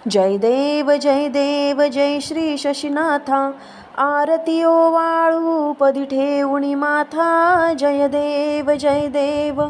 जय देव जय श्री शशीनाथा, आरती ओवाळू पदी ठेवणी माथा. जय देव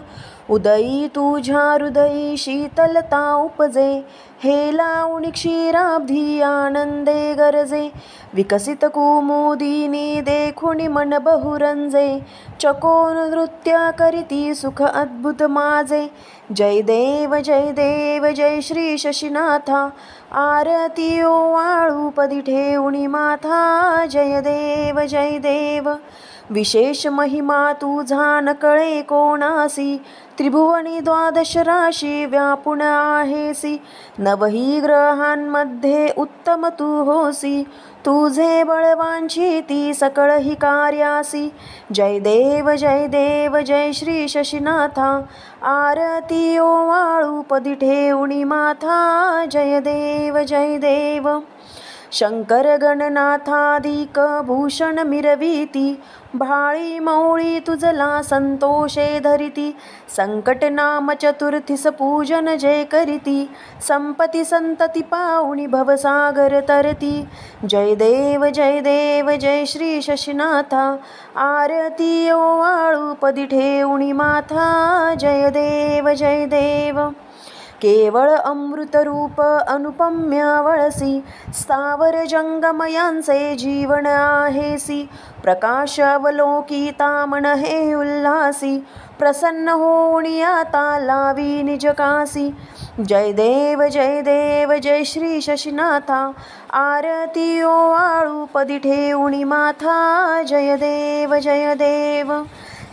उदयी तुझ्या हृदयी शीतलता उपजे, हे लावणी क्षीराब्धी आनंदे गरजे. विकसित कुमुदिनी देखुनी मन बहुरंजे, चकोन नृत्य करीती सुख अद्भुत माझे. जय देव जय श्री शशीनाथा, आरती ओवाळू पदी ठेवणी माथा. जय देव विशेष महिमा तुझा न कळे कोणासी, त्रिभुवनी द्वादश राशी व्यापून आहेसी. नवही ग्रहांमध्ये उत्तम तू होसी, तुझे बळवांची ती सकळ ही कार्यासी. जय देव जय श्री शशीनाथा, आरती ओवाळू पदी ठेवणी माथा. जय देव शंकर गणनाथाधिक भूषण मिरविती, भाळी मौळी तुझला संतोषे धरिती. संकट नाम चतुर्थीस पूजन जे करीती, संपती संतती पाहुणी भवसागर तरती. जय देव जय श्री शशीनाथा, आरती ओवाळू पदी ठेवणी माथा. जय देव केवळ अमृत रूप अनुपम्य वळसी, स्थावर जंगमयांचे जीवन आहेसी. प्रकाश अवलोकिता मन हे उल्हासी, प्रसन्न होऊनी आता लावी निज कासी. जय देव जय श्री शशीनाथा, आरती ओवाळू पदी ठेवणी माथा. जय देव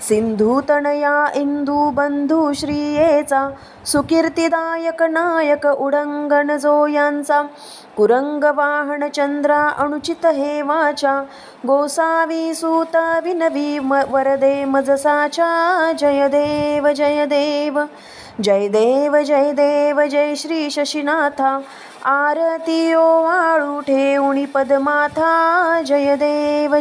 सिंधू तनया इंदू बंधू श्रियेचा, सुकीर्तिदायक नायक उडंगण जो यांचा. कुरंग वाहन चंद्रा अनुचित हे वाचा, गोसावी सूत विनवी वरदे मजसाच्या. जय देव जय श्री शशीनाथा, आरती ओवाळू ठेवणी पदमाथा. जय देव